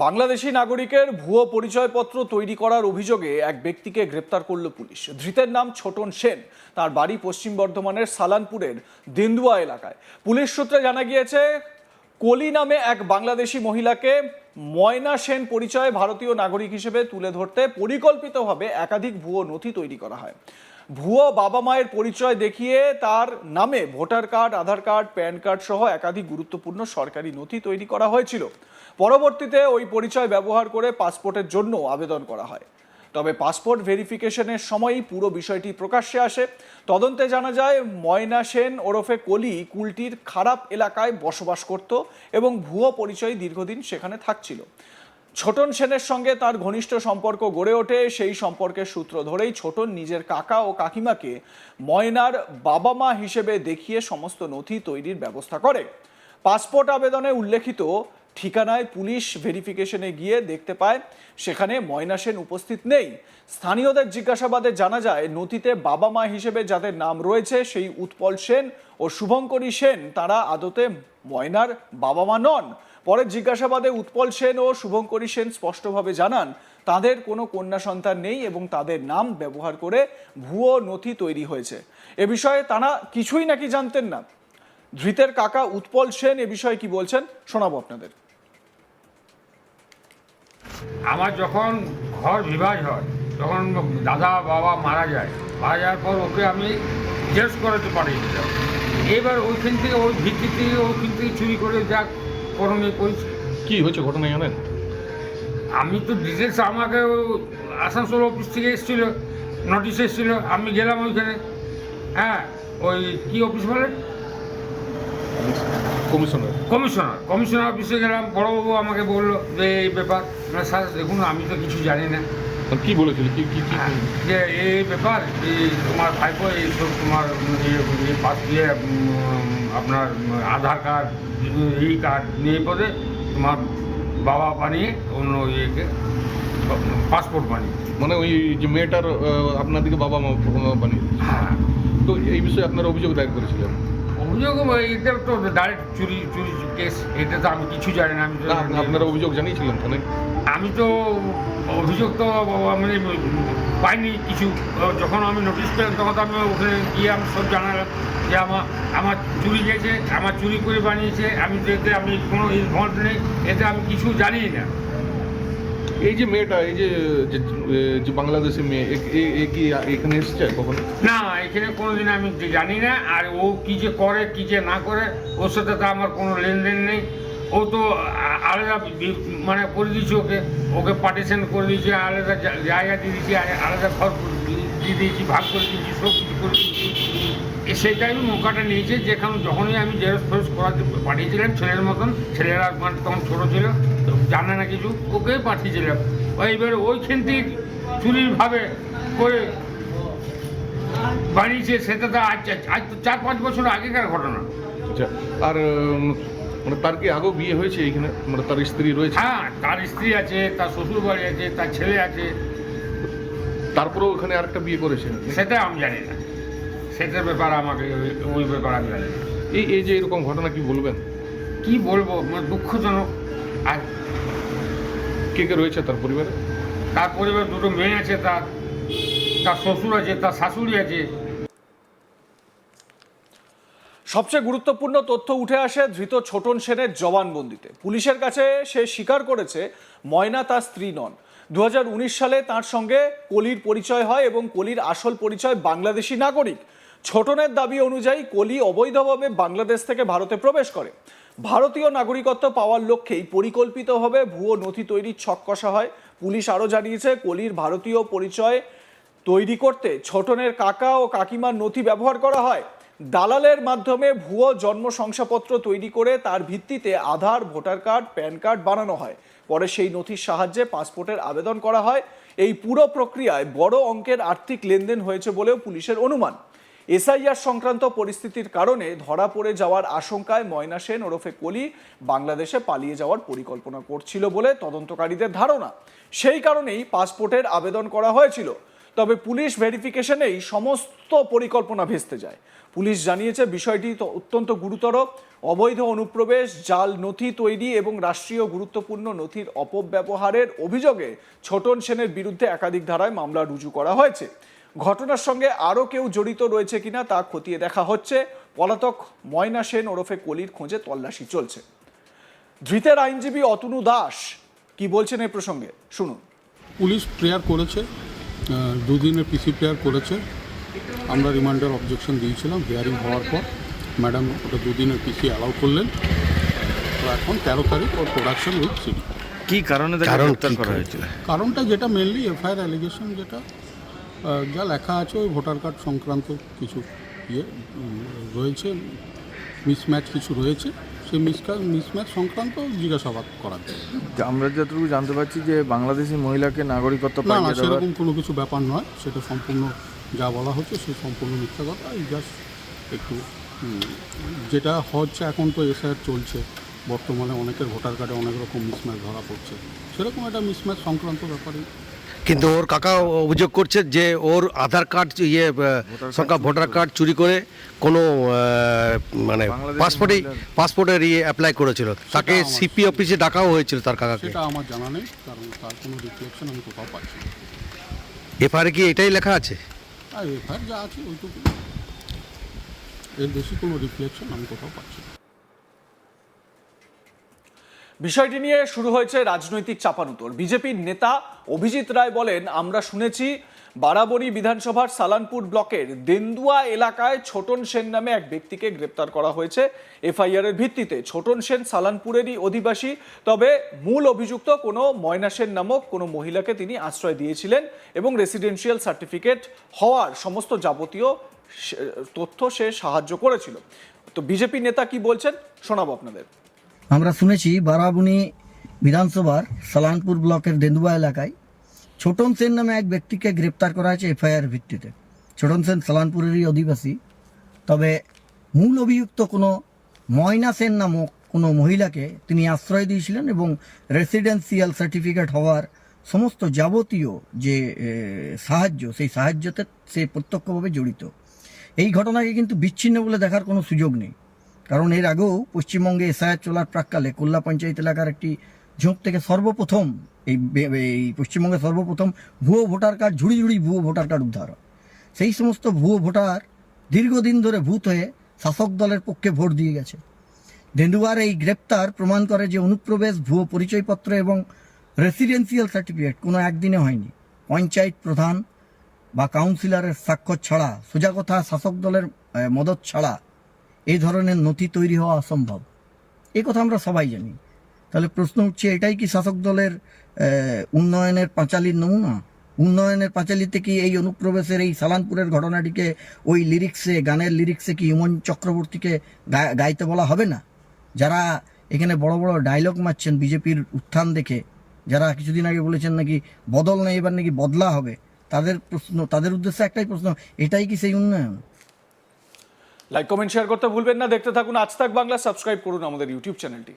বাংলাদেশি নাগরিকের ভুয়ো পরিচয়পত্র তৈরি করার অভিযোগে এক ব্যক্তিকে গ্রেপ্তার করল পুলিশ। ধৃতের নাম ছোটন সেন। তার বাড়ি পশ্চিম বর্ধমানের সালানপুরের দিন্দুয়া এলাকায়। পুলিশ সূত্রে জানা গিয়েছে, কলি নামে এক বাংলাদেশি মহিলাকে ময়না সেন পরিচয়ে ভারতীয় নাগরিক হিসেবে তুলে ধরতে পরিকল্পিতভাবে একাধিক ভুয়ো নথি তৈরি করা হয়। ভুয়ো বাবা মায়ের পরিচয় দেখিয়ে তার নামে ভোটার কার্ড, আধার কার্ড, প্যান কার্ড সহ একাধিক গুরুত্বপূর্ণ সরকারি নথি তৈরি করা হয়েছিল। পরবর্তীতে ওই পরিচয় ব্যবহার করে পাসপোর্টের জন্য আবেদন করা হয়। তবে পাসপোর্ট ভেরিফিকেশনের সময়ই পুরো বিষয়টি প্রকাশ্যে আসে। তদন্তে জানা যায়, ময়না সেন ওরফে কলি কুলটির খারাপ এলাকায় বসবাস করত এবং ভুয়ো পরিচয় দীর্ঘদিন সেখানে থাকছিল। ছোটন সেনের সঙ্গে তার ঘনিষ্ঠ সম্পর্ক গড়ে ওঠে। সেই সম্পর্কের সূত্র ধরেই ছোটন নিজের কাকা ও কাকিমাকে ময়নার বাবা মা হিসেবে দেখিয়ে সমস্ত নথি তৈরির ব্যবস্থা করে। পাসপোর্ট আবেদনে উল্লেখিত ঠিকানায় পুলিশ ভেরিফিকেশনে গিয়ে দেখতে পায় সেখানে ময়না সেন উপস্থিত নেই। স্থানীয়দের জিজ্ঞাসাবাদে জানা যায়, নথিতে বাবা মা হিসেবে যাদের নাম রয়েছে সেই উৎপল সেন ও শুভঙ্করী সেন তারা আদতে ময়নার বাবা মা নন। পরে জিজ্ঞাসাবাদে উৎপল সেন ও শুভঙ্করী সেন স্পষ্টভাবে জানান তাদের কোনো কন্যা সন্তান নেই এবং তাদের নাম ব্যবহার করে ভুয়ো নথি তৈরি হয়েছে। এ বিষয়ে তারা কিছুই নাকি জানতেন না। ধৃতের কাকা উৎপল সেন এ বিষয়ে কি বলছেন শোনাবো আপনাদের। আমার যখন ঘর বিভাজ হয়, তখন দাদা বাবা মারা যাওয়ার পর ওকে আমি জিজ্ঞেস করাতে পাঠিয়েছিলাম। এবার ওইখান থেকে ওই ভিত্তিতে ওইখান থেকে চুরি করে যা করণীয় করেছি। কি হয়েছে ঘটনা জানেন? আমি তো ডিটেলস, আমাকে আসানসোল অফিস থেকে এসেছিল, নোটিশ এসেছিল, আমি গেলাম ওইখানে। হ্যাঁ, ওই কি অফিস বলে, কমিশনার অফিসে গেলাম। বড়বাবু আমাকে বললো যে এই ব্যাপার। স্যার দেখুন, আমি তো কিছু জানি না। কি বলেছিল? যে এই ব্যাপার, এই তোমার ভাইপো এইসব তোমার পাস দিয়ে আপনার আধার কার্ড, এই কার্ড নিয়ে পদে তোমার বাবা বানিয়ে অন্য ইয়েকে পাসপোর্ট বানিয়ে, মানে ওই যে মেয়েটার আপনাদেরকে বাবা মা বানিয়ে। হ্যাঁ। তো এই বিষয়ে আপনারা অভিযোগ দায়ের করেছিলেন? অভিযোগ এটা তো ডাইরেক্ট চুরি কেস, এটা তো আমি কিছু জানি না। আমি তো আপনারা অভিযোগ জানিয়েছিলেন তাহলে? আমি তো অভিযোগ তো মানে পাইনি কিছু। যখন আমি নোটিশ পেলাম তখন তো আমি ওখানে গিয়ে আমি সব জানালাম যে আমার চুরি গেছে, আমার চুরি করে বানিয়েছে, এতে আমি কোনো ইনভলভ নেই, এতে আমি কিছু জানি না। এই যে মেয়েটা, এই যে বাংলাদেশি মেয়ে, এ কি এখানে এসেছে কখনো? না, এখানে কোনোদিন আমি জানি না। আর ও কী যে করে কী যে না করে, ওর সাথে তো আমার কোনো লেনদেন নেই। ও তো আলাদা মানে করে দিয়েছি, ওকে পার্টিশন করে দিয়েছি, আলাদা জায়গা দিয়ে দিয়েছি, আলাদা ঘর দিয়ে দিয়েছি, ভাগ করে দিয়েছি, সব কিছু করে দিয়েছি। সেইটাই মৌকাটা নিয়েছে, যখনই আমি জেরক্স ফেরক্স করাতে পাঠিয়েছিলাম ছেলের মতন, ছেলেরা মানে তখন ছোটো ছিল, জানে না কিছু, ওকে পাঠিয়েছিলাম। এবার ওইখান থেকে চুরিভাবে করে বানিয়েছে। সেটা তো আজ তো 4-5 বছর আগেকার ঘটনা। আচ্ছা, আর মানে তার কি আগেও বিয়ে হয়েছে এইখানে? মানে তার স্ত্রী রয়েছে? হ্যাঁ, তার স্ত্রী আছে, তার শ্বশুর বাড়ি আছে, তার ছেলে আছে। তারপরেও ওখানে আরেকটা বিয়ে করেছে? সেটা আমি জানি না, সেটার ব্যাপারে আমাকে ওই ব্যাপারে আমি জানি না। এই যে এরকম ঘটনা কি বলবেন? কি বলবো, মানে দুঃখজনক। আর কে কে রয়েছে তার পরিবারে? তার পরিবার 2টো মেয়ে আছে, তার শ্বশুর আছে, তার শাশুড়ি আছে। সবচেয়ে গুরুত্বপূর্ণ তথ্য উঠে আসে ধৃত ছোটন সেনের জবানবন্দিতে। পুলিশের কাছে সে স্বীকার করেছে ময়না তার স্ত্রী নন। 2019 সালে তার সঙ্গে কলির পরিচয় হয় এবং কলির আসল পরিচয় বাংলাদেশি নাগরিক। ছোটনের দাবি অনুযায়ী কলি অবৈধভাবে বাংলাদেশ থেকে ভারতে প্রবেশ করে। ভারতীয় নাগরিকত্ব পাওয়ার লক্ষ্যেই পরিকল্পিতভাবে ভুয়ো নথি তৈরির ছক কষা হয়। পুলিশ আরও জানিয়েছে, কলির ভারতীয় পরিচয় তৈরি করতে ছোটনের কাকা ও কাকিমার নথি ব্যবহার করা হয়। দালালের মাধ্যমে ভুয়ো জন্ম শংসাপত্র তৈরি করে তার ভিত্তিতে আধার, ভোটার কার্ড, প্যান কার্ড বানানো হয়। পরে সেই নথির সাহায্যে পাসপোর্টের আবেদন করা হয়। এই পুরো প্রক্রিয়ায় বড় অঙ্কের আর্থিক লেনদেন হয়েছে বলেও পুলিশের অনুমান। এসআইআর সংক্রান্ত পরিস্থিতির কারণে ধরা পড়ে যাওয়ার আশঙ্কায় ময়না সেন ওরফে কলি বাংলাদেশে পালিয়ে যাওয়ার পরিকল্পনা করছিল বলে তদন্তকারীদের ধারণা। সেই কারণেই পাসপোর্টের আবেদন করা হয়েছিল। তবে পুলিশ ভেরিফিকেশনেই সমস্ত পরিকল্পনা ভেস্তে যায়। পুলিশ জানিয়েছে বিষয়টি তো অত্যন্ত গুরুতর। অবৈধ অনুপ্রবেশ, জাল নথি তৈরি এবং রাষ্ট্রীয় গুরুত্বপূর্ণ নথির অপব্যবহারের অভিযোগে ছোটন সেনের বিরুদ্ধে একাধিক ধারায় মামলা রুজু করা হয়েছে। ঘটনার সঙ্গে আরও কেউ জড়িত রয়েছে কিনা তা খতিয়ে দেখা হচ্ছে। পলাতক ময়না সেন ওরফে কলির খোঁজে তল্লাশি চলছে। ধৃতের আইনজীবী অতনু দাস কি বলছেন এই প্রসঙ্গে শুনুন। পুলিশ প্রেয়ার করেছে, দুদিনের পিসি প্রেয়ার করেছে। আমরা রিমান্ডার অবজেকশন দিয়েছিলাম। হিয়ারিং হওয়ার পর ম্যাডাম ওটা দুদিনের পিসি অ্যালাউ করলেন। তো এখন 13 তারিখ ওর প্রোডাকশন উইথ সিডি। কি কারণে তাকে গ্রেফতার করা হয়েছিল? কারণটা যেটা মেনলি এফআইআর অ্যালিগেশন যেটা যা লেখা আছে ওই ভোটার কার্ড সংক্রান্ত কিছু রয়েছে, মিসম্যাচ কিছু রয়েছে, সেই মিসম্যাচ সংক্রান্ত জিজ্ঞাসাবাদ করা যায়। আমরা যতটুকু জানতে পারছি যে বাংলাদেশি মহিলাকে নাগরিকত্ব না পাইয়ে দেওয়ার সেরকম কোনো কিছু ব্যাপার নয়, সেটা সম্পূর্ণ যা বলা হচ্ছে সে সম্পূর্ণ মিথ্যা কথা। এই জাস্ট একটু যেটা হচ্ছে এখন তো এসআইআর চলছে, বর্তমানে অনেকের ভোটার কার্ডে অনেক রকম মিসম্যাচ ধরা পড়ছে, সেরকম একটা মিসম্যাচ সংক্রান্ত ব্যাপারে। কিন্তু ওর কাকা অভিযোগ করছে যে ওর আধার কার্ড সংখ্যা ভোটার কার্ড চুরি করে কোনো মানে পাসপোর্টের অ্যাপ্লাই করেছিল, তাকে সিপি অফিসে ডাকাও হয়েছিল তার কাকাকে। সেটা আমার জানা নেই, কারণ তার কোনো রিফ্লেকশন আমি কোথাও পাচ্ছি না। এফআইআরে কি এটাই লেখা আছে? আর এফআইআর যা আছে ওইটুকু, এর বেশি কোনো রিফ্লেকশন আমি কোথাও পাচ্ছি না। বিষয়টি নিয়ে শুরু হয়েছে রাজনৈতিক চাপানুতোর। বিজেপির নেতা অভিজিৎ রায় বলেন, আমরা শুনেছি বারাবণী বিধানসভার সালানপুর ব্লকের দেন্দুয়া এলাকায় ছোটন সেন নামে এক ব্যক্তিকে গ্রেপ্তার করা হয়েছে এফআইআর এর ভিত্তিতে। ছোটন সেন সালানপুরেরই অধিবাসী, তবে মূল অভিযুক্ত কোনো ময়না সেন নামক কোনো মহিলাকে তিনি আশ্রয় দিয়েছিলেন এবং রেসিডেন্সিয়াল সার্টিফিকেট হওয়ার সমস্ত যাবতীয় তথ্য সে সাহায্য করেছিল। তো বিজেপি নেতা কি বলছেন শোনাবো আপনাদের। আমরা শুনেছি বারাবণী বিধানসভার সালানপুর ব্লকের দেন্দুয়া এলাকায় ছোটন সেন নামে এক ব্যক্তিকে গ্রেপ্তার করা হয়েছে এফআইআর ভিত্তিতে। ছোটন সেন সালানপুরেরই অধিবাসী, তবে মূল অভিযুক্ত কোনো ময়না সেন নামক কোনো মহিলাকে তিনি আশ্রয় দিয়েছিলেন এবং রেসিডেন্সিয়াল সার্টিফিকেট হওয়ার সমস্ত যাবতীয় যে সাহায্য, সেই সাহায্যতে সে প্রত্যক্ষভাবে জড়িত। এই ঘটনাকে কিন্তু বিচ্ছিন্ন বলে দেখার কোনো সুযোগ নেই, কারণ এর আগেও পশ্চিমবঙ্গে এসআইআর চলার প্রাককালে কোল্লা পঞ্চায়েত এলাকার একটি ঝোঁক থেকে সর্বপ্রথম এই পশ্চিমবঙ্গে সর্বপ্রথম ভুয়ো ভোটার কার্ড ঝুড়ি ঝুড়ি ভুয়ো ভোটার কার্ড উদ্ধার হয়। সেই সমস্ত ভুয়ো ভোটার দীর্ঘদিন ধরে ভূত হয়ে শাসক দলের পক্ষে ভোট দিয়ে গেছে। দেন্দুয়ার এই গ্রেপ্তার প্রমাণ করে যে অনুপ্রবেশ, ভুয়ো পরিচয়পত্র এবং রেসিডেন্সিয়াল সার্টিফিকেট কোনো একদিনে হয়নি। পঞ্চায়েত প্রধান বা কাউন্সিলরের স্বাক্ষর ছাড়া, সোজা কথা শাসক দলের মদত ছাড়া এই ধরনের নথি তৈরি হওয়া অসম্ভব। এই কথা আমরা সবাই জানি। তাহলে প্রশ্ন হচ্ছে, এটাই কি শাসক দলের উন্নয়নের পাঁচালীর নমুনা? উন্নয়নের পাঁচালীতে কি এই অনুপ্রবেশের এই সালানপুরের ঘটনাটিকে ওই লিরিক্সে, গানের লিরিক্সে কি ইমন চক্রবর্তীকে গাইতে বলা হবে না? যারা এখানে বড় বড় ডায়লগ মারছেন বিজেপির উত্থান দেখে, যারা কিছুদিন আগে বলেছেন নাকি বদল নেই, এবার নাকি বদলা হবে, তাদের উদ্দেশ্যে একটাই প্রশ্ন, এটাই কি সেই উন্নয়ন? লাইক, কমেন্ট, শেয়ার করতে ভুলবেন না। দেখতে থাকুন আজ তাক বাংলা। সাবস্ক্রাইব করুন আমাদের ইউটিউব চ্যানেলটি।